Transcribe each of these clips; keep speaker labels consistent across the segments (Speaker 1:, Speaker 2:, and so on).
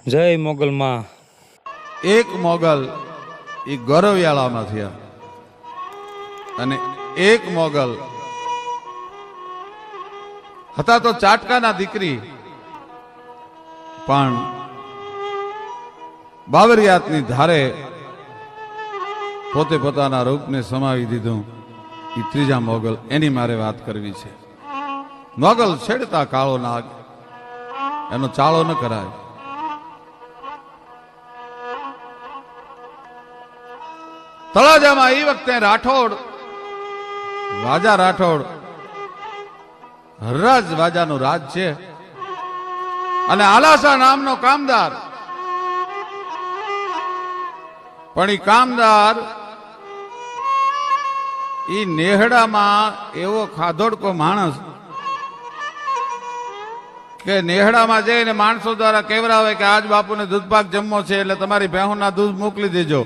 Speaker 1: જય મોગલ માં.
Speaker 2: એક મોગલ એ ગોરવિયાળામાં થયા અને એક મોગલ હતા તો ચાટકાના દીકરી, પણ બાબરિયાતની ધારે પોતે પોતાના રૂપને સમાવી દીધું. એ ત્રીજા મોગલ, એની મારે વાત કરવી છે. મોગલ છેડતા કાળો નાગ, એનો ચાળો ન કરાય. તળાજામાં એ વખતે રાઠોડ, વાજા રાઠોડ, હરરાજ વાજાનું રાજ છે. અને આલાસા નામનો કામદાર, પણ એ કામદાર એ નેહડામાં એવો ખાધોડકો માણસ કે નેહડામાં જઈને માણસો દ્વારા કહેવરાવે કે આજ બાપુને દૂધપાક જમવો છે એટલે તમારી ભેહુના દૂધ મોકલી દેજો.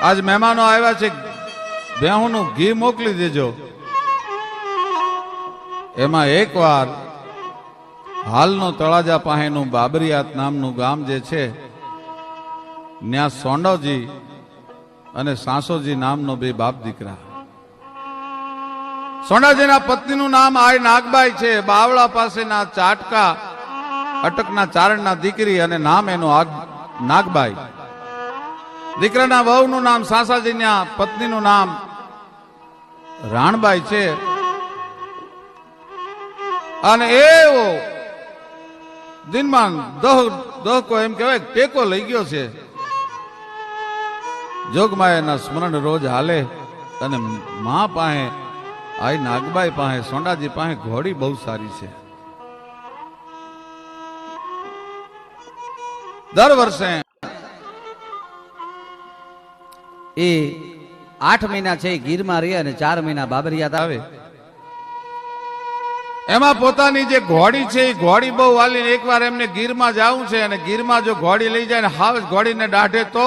Speaker 2: આજ મહેમાનો આવ્યા છે, ભેહુનું ઘી મોકલી દેજો. એમાં એકવાર હાલનું તળાજા પાસેનું બાબરિયાત નામનું ગામ જે છે, ત્યાં સોંડવજી અને સાસોજી નામનો બે બાપ દીકરા. સોંડાજીના પત્નીનું નામ આય નાગબાઈ છે. બાવળા પાસેના ચાટકા અટકના ચારણના દીકરી અને નામ એનું નાગબાઈ. દીકરાના વહુનું નામ સાસાજીના પત્નીનું નામ રાણબાઈ છે. અને એવો દિનમાં દહકો એમ કહેવાય ટેકો લઈ ગયો છે. જોગમાયાના સ્મરણ રોજ હાલે અને મા પાસે, આઈ નાગબાઈ પાસે, સોંડાજી પાસે ઘોડી બહુ સારી છે. દર વર્ષે
Speaker 3: એ 8 મહિના છે ગીરમાં રહે અને 4 મહિના બાબરિયાત આવે.
Speaker 2: એમાં પોતાની જે ઘોડી છે એ ઘોડી બહુ વાલી. એકવાર એમને ગીરમાં જવું છે અને ગીરમાં જો ઘોડી લઈ જાય ને હાવ ઘોડીને દાઢે તો,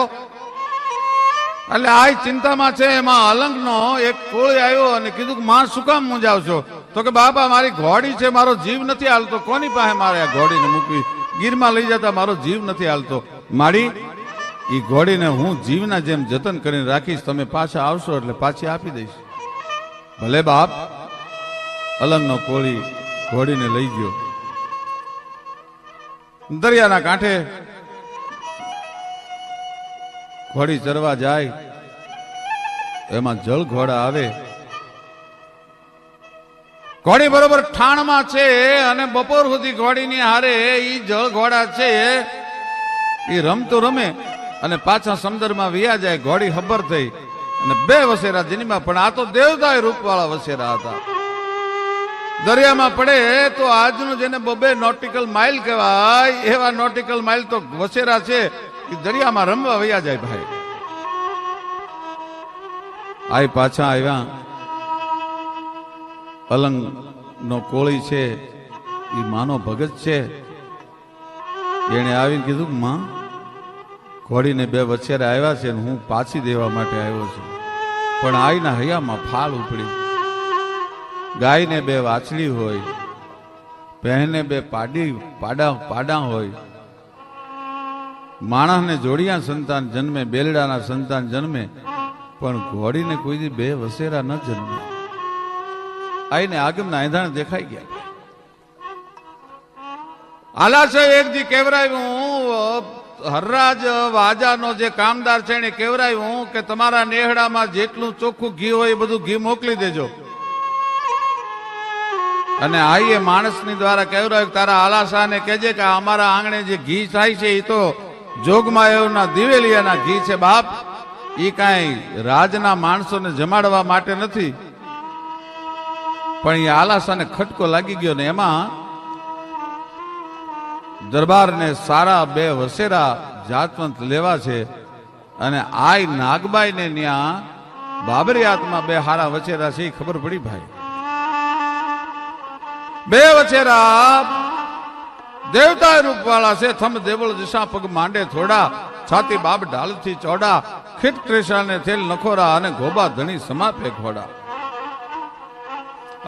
Speaker 2: એટલે આ ચિંતામાં છે. એમાં અલંગનો એક કોળી આવ્યો અને કીધું કે માં શું કામ મૂંઝાવ છો? તો કે બાપા મારી ઘોડી છે, મારો જીવ નથી હાલતો, કોની પાસે મારે આ ઘોડીને મૂકવી? ગીરમાં લઈ જતા મારો જીવ નથી હાલતો. મારી એ ઘોડીને હું જીવના જેમ જતન કરીને રાખીશ, તમે પાછા આવશો એટલે પાછી આપી દઈશ. ભલે બાપ. અલંગનો કોળી ઘોડીને લઈ ગયો. દરિયાના કાંઠે ઘોડી ચરવા જાય. એમાં જળ ઘોડા આવે. ઘોડી બરોબર ઠાણમાં છે અને બપોર સુધી ઘોડીની હારે ઈ જળ ઘોડા છે એ રમતો રમે અને પાછા સમુદ્રમાં વિયા જાય. ઘોડી ખબર થઈ અને બે વસેરા જન્મ્યા. પણ આ તો દેવતા રૂપવાળા વસેરા હતા. દરિયામાં પડે તો આજનું જેને 2 નોટિકલ માઇલ કહેવાય એવા નોટિકલ માઇલ તો વસેરા છે. દરિયામાં રમવા વયા જાય. ભાઈ આઈ પાછા આવ્યા. અલંગ નો કોળી છે એ માનો ભગત છે. એને આવીને કીધું માં, ઘોડીને 2 વછેરા આવ્યા છે, હું પાછી દેવા માટે આવ્યો છું. પણ આઈના હૈયામાં ફાળ ઉપડી. ગાયને 2 વાછડી હોય, બહેને 2 પાડા હોય, માણસને જોડિયા સંતાન જન્મે, બેલડાના સંતાન જન્મે, પણ ઘોડીને કોઈ દી 2 વસેરા ન જન્મે. આઈને આગમના એંધાણ દેખાઈ ગયા. આલાસે એક દી કેવરાયું, હરરાજ વાજાનો જે કામદાર છે એને કેવરાયું કે તમારા નેહડામાં જેટલું ચોખ્ખું ઘી હોય એ બધું ઘી મોકલી દેજો. અને આઈએ માણસની દ્વારા કહેવાય તારા આલાસાને કહેજે કે અમારા આંગણે જે ઘી થાય છે એ તો જોગમાયાના દિવેલિયાના ઘી છે બાપ. એ કાંઈ રાજના માણસોને જમાડવા માટે નથી. પણ એ આલાસાને ખટકો લાગી ગયો ને એમાં દરબારને સારા 2 વસેરા જાતવંત લેવા છે. અને આઈ નાગબાઈને ત્યાં બાબરિયાતમાં 2 હારા વસેરા છે એ ખબર પડી. ભાઈ 2 વછેરા દેવતા રૂપવાળા છે. થમ દેવળ દિશા પગ માંડે થોડા, છાતી બાબ ઢાલથી ચોડા, ખીટ ત્રેસાને થેલ નખોરા અને ગોબા ધણી સમાપે ઘોડા.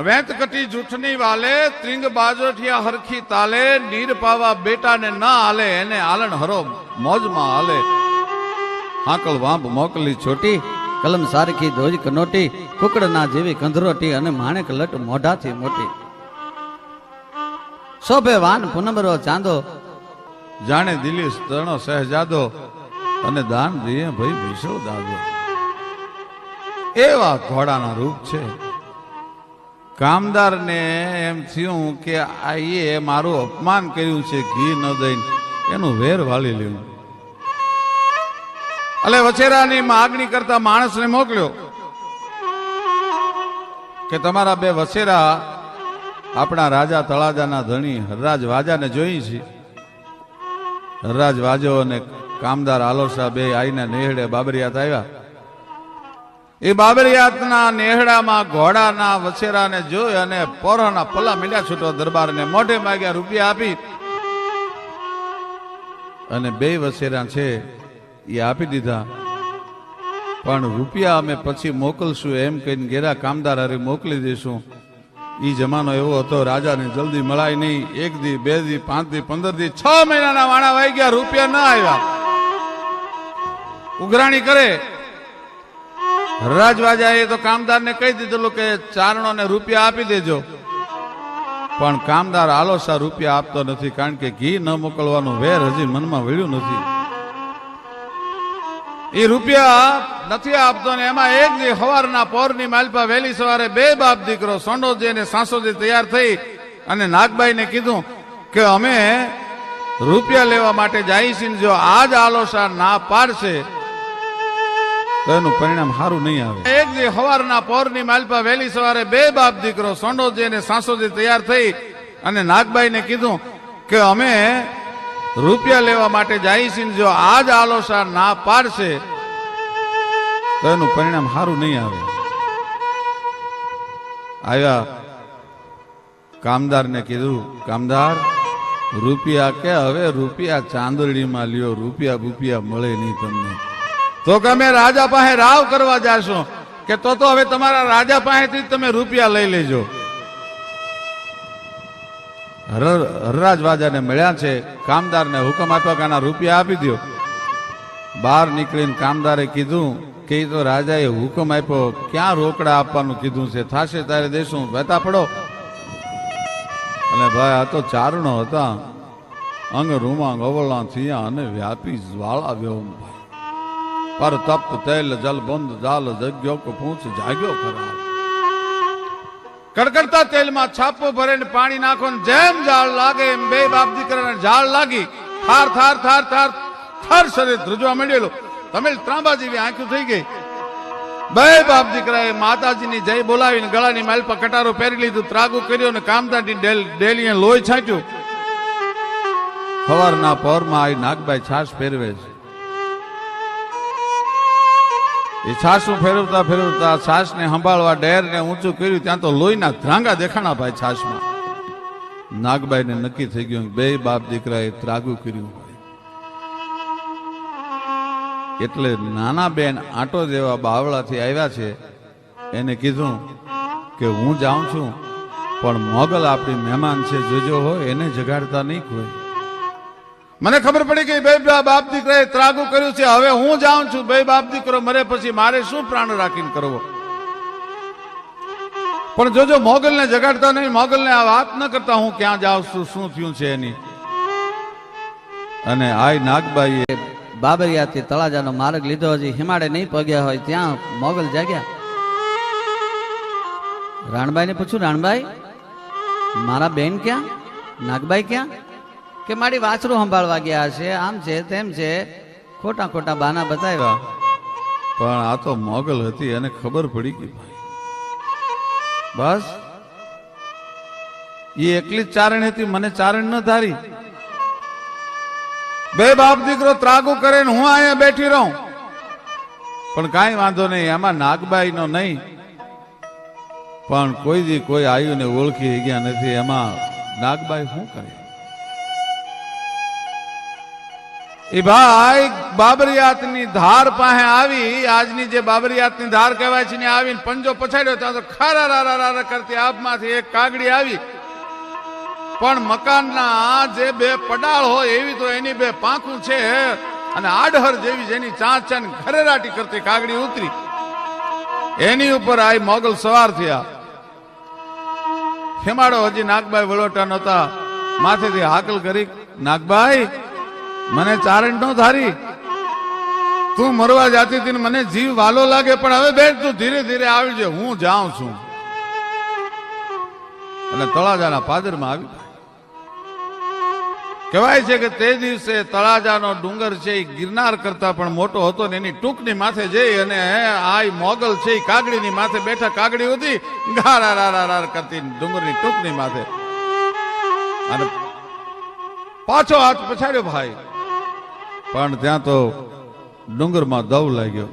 Speaker 2: વેત કટી જૂઠની વાલે ત્રિંગ બાજોઠિયા હરખી તાલે નીર પાવા બેટાને ના હાલે એને આલણ હરો મોજમાં હાલે હાકળ વાંપ મોકલી
Speaker 3: છોટી કલમ સારખી ધોજ કનોટી કુકડના જેવી કંધરોટી અને માણેક લટ મોઢાથી મોટી શોભે વાન પુનમરો ચાંદો
Speaker 2: જાણે દિલી સ્તરણો સહેજાદો અને દાન દઈએ ભાઈ વિશો દાદો એવા ઘોડાના રૂપ છે. કામદારને એમ થયું કે આઈએ મારું અપમાન કર્યું છે ઘી ન દઈને એનું વેર વાળી લેવું. એટલે વછેરાની માગણી કરતા માણસને મોકલ્યો કે તમારા બે વછેરા આપણા રાજા તળાજાના ધણી હરરાજ વાજાને જોઈ છે. હરરાજ વાજો અને કામદાર આલોસા બે આઈને નેહડે બાબરિયાત આવ્યા. એ બાબરિયાતના નેહડામાં ઘોડાના વછેરાને જોઈ અને પોરોના પલ્લા મીંડ્યા છૂટો દરબારને મોઢે માગ્યા રૂપિયા આપી અને બે વછેરા છે એ આપી દીધા. પણ રૂપિયા અમે પછી મોકલશું એમ કહીને ઘેરા કામદાર હારે મોકલી દઈશું. ઈ જમાનો એવો હતો રાજાને જલ્દી મળાય નહીં. 1 દી 2 દી 5 દી 15 દી 6 મહિનાના વાણા વાઈ ગયા રૂપિયા ના આવ્યા. ઉઘરાણી કરે રાજવાજાએ તો કામદારને કહી દીધેલું કે ચારણોને રૂપિયા આપી દેજો. પણ કામદાર આલોસા રૂપિયા આપતો નથી કારણ કે ઘી ન મોકલવાનું વેર હજી મનમાં વળ્યું નથી. એ રૂપિયા નથી આપતો ને એમાં એક દી સવારના પોરની માલપા વહેલી સવારે બે બાપ દીકરો સોંડોજી અને સાસોજી તૈયાર થઈ અને નાગબાઈને કીધું કે અમે રૂપિયા લેવા માટે જાય છીએ. જો આજ આલોસા ના પાડશે તો એનું પરિણામ સારું નહીં આવે. એક દી સવારના પોરની માલપા વહેલી સવારે બે બાપ દીકરો સોંડોજી અને સાસોજી તૈયાર થઈ અને નાગબાઈને કીધું કે અમે રૂપિયા લેવા માટે જાય છીએ. જો આજ આલોસા ના પાડશે તો એનું પરિણામ સારું નહીં આવે. આવ્યા કામદારને કીધું કામદાર રૂપિયા કે હવે રૂપિયા ચાંદડીમાં લ્યો, રૂપિયા રૂપિયા મળે નહીં તમને. તો કે અમે રાજા પાસે રાવ કરવા જાશું. કે તો હવે તમારા રાજા પાસેથી તમે રૂપિયા લઈ લેજો. હરરાજ વાજાને મળ્યા છે. કામદારને હુકમ આપ્યો કે આના રૂપિયા આપી દો. બહાર નીકળીને કામદારે કીધું કે તો રાજાએ હુકમ આપ્યો, ક્યાં રોકડા આપવાનું કીધું છે, થાશે ત્યારે દેશું, વહેતા પડો. અને ભાઈ આ તો ચારણો હતા, અંગ રૂમાંગ અવળા થયા અને વ્યાપી જ્વાળા વ્યો. પર તપ્ત તેલ જલ બંધ જાલ જગ્યો કે પૂછ જાગ્યો ખરા. કડકડતા તેલમાં છાપો ભરીને પાણી નાખો ને જેમ જાળ લાગે એમ બે બાપ દીકરાને જાળ લાગી. થાર થાર થાર થાર થાર શરીર ધ્રુજવા માંડેલું. તમે ત્રાંબા જેવી આંખું થઈ ગઈ. બે બાપ દીકરાએ માતાજીની જય બોલાવીને ગળાની માલ પર કટારો પહેરી લીધું, ત્રાગુ કર્યો ને કામદારની ડેલીએ લોહી છાંટ્યું. સવારના પહોરમાં આવી નાગબાઈ છાશ ફેરવે છે. એ છાશું ફેરવતા ફેરવતા છાશ ને સંભાળવા ડેર ને ઊંચું કર્યું ત્યાં તો લોહીના ધ્રાંગા દેખાણા ભાઈ છાશમાં. નાગબાઈ ને નક્કી થઈ ગયું બે બાપ દીકરાએ ત્રાગુ કર્યું. એટલે નાના બેન આટો જેવા બાવળાથી આવ્યા છે. એને કીધું કે હું જાઉં છું પણ મોગલ આપણી મહેમાન છે, જોજો હોય એને જગાડતા નહીં કોઈ. મને ખબર પડી કે બે બાપ દીકરાએ ત્રાગુ કર્યું છે, હવે હું જાઉં છું. બે બાપ દીકરો મરે પછી મારે શું પ્રાણ રાખીને કરવો. પણ જોજો મોગલ ને જગાડતા નહીં, મોગલ ને આ વાત ન કરતા હું ક્યાં જાઉં છું, શું થયું છે એની. અને આય નાગબાઈએ
Speaker 3: બાબરિયાથી તળાજાનો માર્ગ લીધો. હજી હિમાડે નહીં પગ્યા હોય ત્યાં મોગલ જાગ્યા. રાણબાઈને પૂછ્યું, રાણબાઈ મારા બેન ક્યાં, નાગબાઈ ક્યાં? કે મારી વાછરું સંભાળવા ગયા છે, આમ છે તેમ છે, ખોટા ખોટા બાના બતાવ્યા.
Speaker 2: પણ આ તો મોગલ હતી અને ખબર પડી ગઈ ભાઈ. બસ એ એકલી જ ચારણ હતી, મને ચારણ ન ધારી. બે બાપ દીકરો ત્રાગુ કરે ને હું અહીંયા બેઠી રહું. પણ કાંઈ વાંધો નહીં, એમાં નાગબાઈ નો નહીં પણ કોઈ દી કોઈ આવ્યું ને ઓળખી ગયા નથી. એમાં નાગબાઈ શું કરે? એ ભાઈ બાબરિયાતની ધાર પાસે આવી, આજની જે બાબરિયાતની ધાર કહેવાય છે ને, આવીને પંજો પછાડ્યો ત્યાં તો ખારા કરતી આપમાંથી એક કાગડી આવી, પણ મકાનના જે બે પડાળ હોય એવી તો એની બે પાંખું છે, અને આડહર જેવી જેની ચાંચ છે ને ખરેરાટી કરતી કાગડી ઉતરી, એની ઉપર આ મોગલ સવાર થયા. ખેમાડો હજી નાગભાઈ વલોટા નહોતા, માથેથી હાકલ કરી, નાગભાઈ મને ચારણ નો ધારી, તું મરવા જાતી હતી, મને જીવ વાલો લાગે, પણ હવે બેન તું ધીરે ધીરે આવજે, હું જાઉં છું. અને તળાજાના પાદરમાં આવી. કહેવાય છે કે તે દિવસે તળાજાનો ડુંગર છે એ ગિરનાર કરતા પણ મોટો હતો ને એની ટૂંકની માથે જઈ અને આ મોગલ છે એ કાગડીની માથે બેઠા, કાગડી હતી ગારા કરતી ડુંગરની ટૂંકની માથે, અને પાછો હાથ પછાડ્યો ભાઈ, પણ ત્યાં તો ડુંગરમાં દવ લાગ્યો.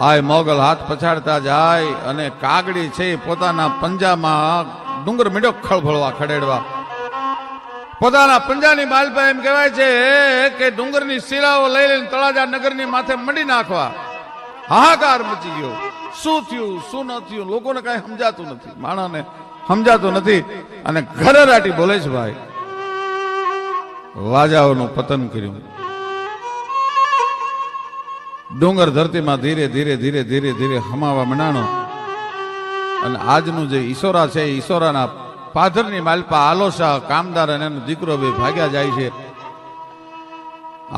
Speaker 2: આ મોગલ હાથ પછાડતા જાય અને કાગડી છે પોતાના પંજામાં ડુંગર મીડો ખળભળવા ખડેડવા, પોતાના પંજાની બાલપા એમ કહેવાય છે કે ડુંગરની શિલાઓ લઈ લઈને તળાજા નગરની માથે મંડી નાખવા. હાહાકાર મચી ગયો. શું થયું શું ન થયું લોકોને કઈ સમજાતું નથી, માણસને સમજાતું નથી, અને ઘરેરાટી બોલે છે ભાઈ. વાજાઓનું પતન કર્યું, ડુંગર ધરતીમાં ધીરે ધીરે ધીરે ધીરે ધીરે હમાવા મંડાણો, અને આજનું જે ઈશોરા છે ઈશોરાના પાથરની માલપા આલોસા કામદાર અને એનો દીકરો બે ભાગ્યા જાય છે.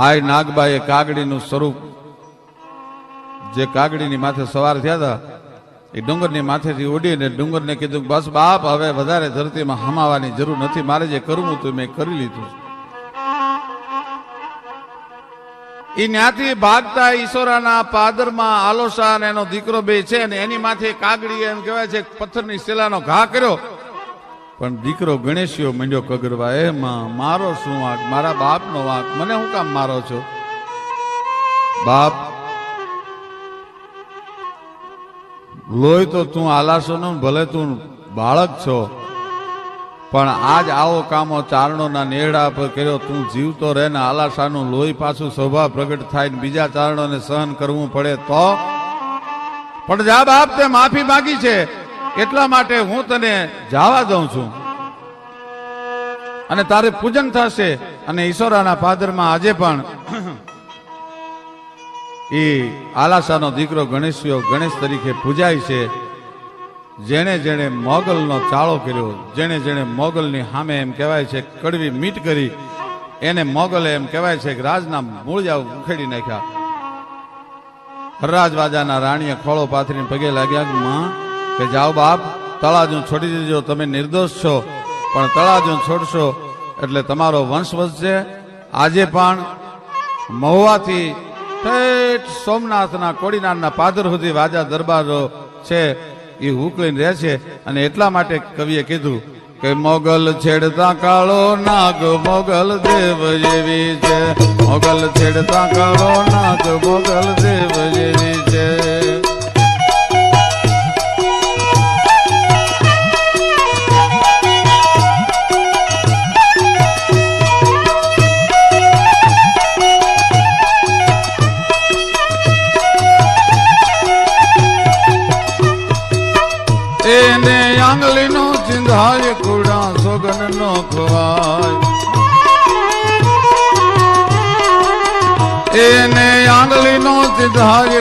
Speaker 2: આ નાગબાઈએ કાગડીનું સ્વરૂપ જે કાગડીની માથે સવાર થયા હતા એ ડુંગરની માથેથી ઉડીને ડુંગરને કીધું, બસ બાપ હવે વધારે ધરતીમાં હમાવાની જરૂર નથી, મારે જે કરવું હતું મેં કરી લીધું. એ ન્યાથી ભાગતા ઈશોરાના પાદરમાં આલોસા અને એનો દીકરો બે છે, અને એની માથે કાગડી એમ કહેવાય છે પથ્થરની શિલાનો ઘા કર્યો, પણ દીકરો ગણેશિયો મંડ્યો કગરવા, એ માં મારો શું વાંક, મારા બાપનો વાંક, મને હું કામ મારો છો? બાપ લોહી તો તું આલાસો નો, ભલે તું બાળક છો, પણ આજ આવો કામો ચારણોના નેહડા પર કર્યો, તું જીવતો રહે ને આલાસાનું લોહી પાછું સ્વભાવ પ્રગટ થાય ને બીજા ચારણોને સહન કરવું પડે તો? પણ જા બાપ, તે માફી માંગી છે એટલા માટે હું તને જવા દઉં છું, અને તારે પૂજન થશે. અને ઈશ્વરાના પાદરમાં આજે પણ એ આલાસાનો દીકરો ગણેશિયો ગણેશ તરીકે પૂજાય છે. જેણે જેણે મોગલનો ચાળો કર્યો, જેણે જેણે મોગલની સામે એમ કહેવાય છે કડવી મીટ કરી, એને મોગલે એમ કહેવાય છે કે રાજના મૂળજાઓ ઉખેડી નાખ્યા. હરરાજવાજાના રાણીએ ખોળો પાથરીને પગે લાગ્યા કે માં કે જાઓ બાપ, તળાજુ છોડી દેજો, તમે નિર્દોષ છો, પણ તળાજુ છોડશો એટલે તમારો વંશ વધશે. આજે પણ મહુવાથી ઠેઠ સોમનાથના કોડીનારના પાદર સુધી વાજા દરબારો છે એ ઉકળીને રહે છે. અને એટલા માટે કવિએ કીધું કે મોગલ છેડતા કાળો નાગ મોગલ દેવ જેવી છે, મોગલ છેડતા કાળો નાગ મોગલ દેવ જેવી છે. એને આંગળી નો ચિંધાય કુડા સોગન નો ખવાય, એને આંગળી નો ચિંધાય